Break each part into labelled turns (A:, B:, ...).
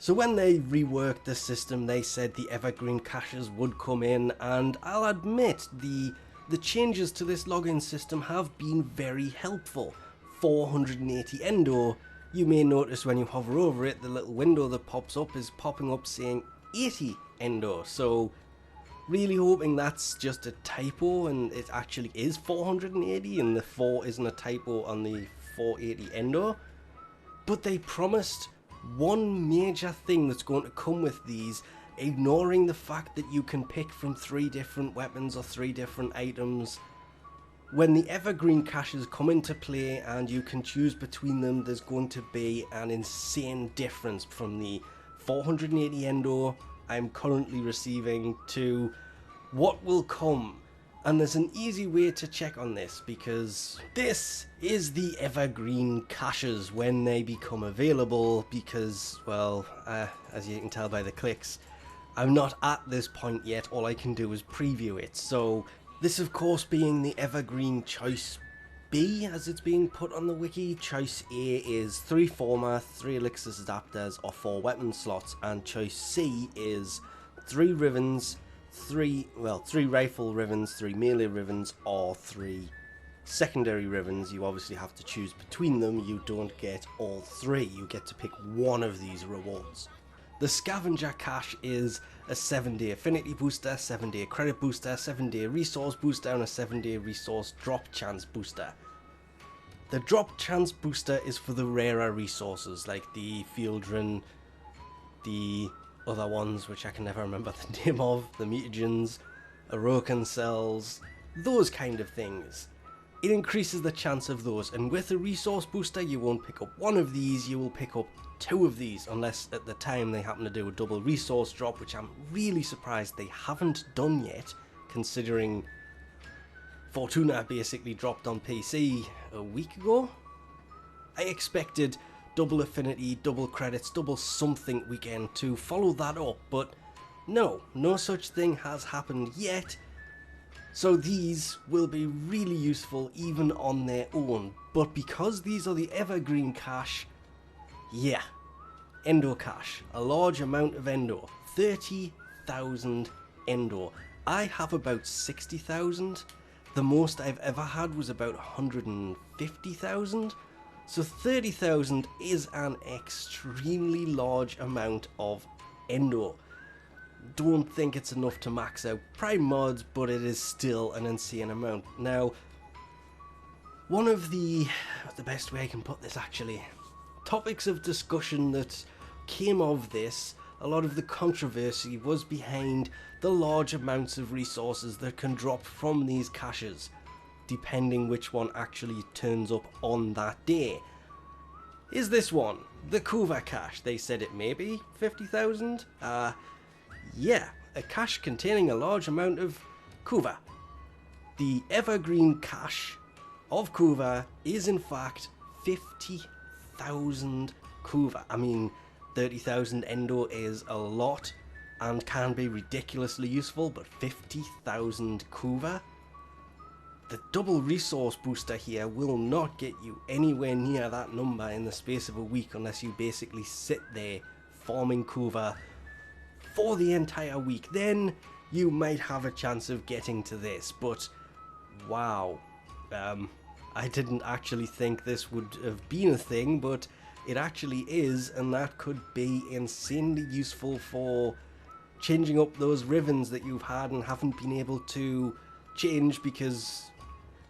A: So when they reworked the system, they said the Evergreen caches would come in, and I'll admit the changes to this login system have been very helpful. 480 Endo, you may notice when you hover over it, the little window that pops up is popping up saying 80 Endo. So really hoping that's just a typo and it actually is 480 and the 4 isn't a typo on the 480 Endo. But they promised one major thing that's going to come with these, ignoring the fact that you can pick from 3 different weapons or 3 different items. When the Evergreen caches come into play and you can choose between them, there's going to be an insane difference from the 480 Endo I'm currently receiving to what will come. And there's an easy way to check on this, because this is the Evergreen caches when they become available, because, well, as you can tell by the clicks, I'm not at this point yet. All I can do is preview it. So this, of course, being the Evergreen Choice B, as it's being put on the wiki. Choice A is 3 Forma, 3 Exilus Adapters or 4 weapon slots, and Choice C is 3 Rivens, 3 Rifle Rivens, 3 Melee Rivens, or 3 Secondary Rivens. You obviously have to choose between them. You don't get all 3. You get to pick one of these rewards. The Scavenger cache is a 7-day Affinity booster, 7-day credit booster, 7-day resource booster, and a 7-day resource drop chance booster. The drop chance booster is for the rarer resources like the Fieldren, the other ones which I can never remember the name of, the mutagens, Orokan cells, those kind of things. It increases the chance of those, and with a resource booster you won't pick up one of these, you will pick up 2 of these, unless at the time they happen to do a double resource drop, which I'm really surprised they haven't done yet, considering Fortuna basically dropped on PC a week ago. I expected double affinity, double credits, double something weekend to follow that up, but no such thing has happened yet. So these will be really useful even on their own, but because these are the Evergreen cache, yeah, Endo cache, a large amount of Endo, 30,000 Endo. I have about 60,000, the most I've ever had was about 150,000, so 30,000 is an extremely large amount of Endo. Don't think it's enough to max out Prime mods, but it is still an insane amount. Now, one of the best way I can put this actually, topics of discussion that came of this, a lot of the controversy was behind the large amounts of resources that can drop from these caches, depending which one actually turns up on that day. Is this one, the Kuva cache? They said it may be 50,000. Yeah, a cache containing a large amount of Kuva. The Evergreen cache of Kuva is in fact 50,000 Kuva. I mean, 30,000 Endo is a lot and can be ridiculously useful, but 50,000 Kuva? The double resource booster here will not get you anywhere near that number in the space of a week unless you basically sit there farming Kuva for the entire week. Then you might have a chance of getting to this, but wow. I didn't actually think this would have been a thing, but it actually is, and that could be insanely useful for changing up those Rivens that you've had and haven't been able to change because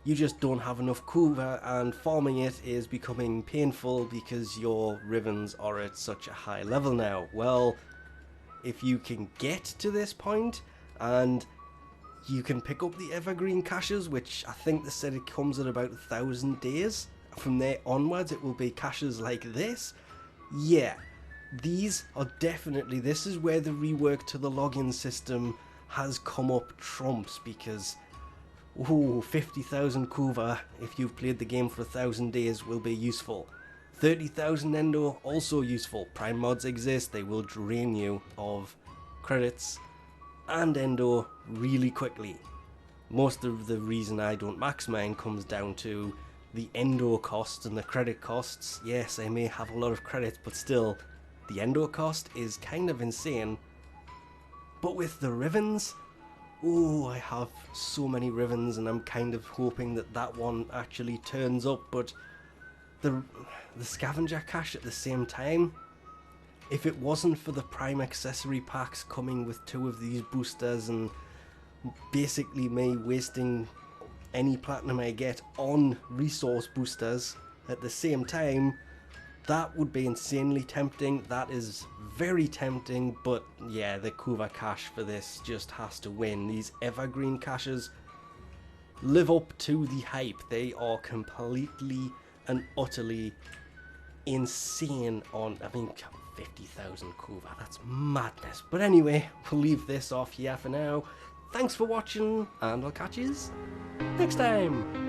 A: you just don't have enough Kuva, and farming it is becoming painful because your Rivens are at such a high level now. Well, if you can get to this point and you can pick up the Evergreen caches, which I think they said it comes at about 1,000 days. From there onwards, it will be caches like this. Yeah, these are definitely, this is where the rework to the login system has come up trumps, because, ooh, 50,000 Kuva, if you've played the game for 1,000 days, will be useful. 30,000 Endo, also useful. Prime mods exist, they will drain you of credits and Endo really quickly. Most of the reason I don't max mine comes down to the Endo costs and the credit costs. Yes, I may have a lot of credits, but still, the Endo cost is kind of insane. But with the Rivens, oh, I have so many Rivens, and I'm kind of hoping that that one actually turns up. But the Scavenger cache at the same time, if it wasn't for the Prime accessory packs coming with 2 of these boosters and basically me wasting any platinum I get on resource boosters at the same time, that would be insanely tempting. That is very tempting, but yeah, the Kuva cache for this just has to win. These Evergreen caches live up to the hype. They are completely and utterly insane on, I mean, 50,000 Kuva, that's madness. But anyway, we'll leave this off here for now. Thanks for watching, and I'll catch you next time.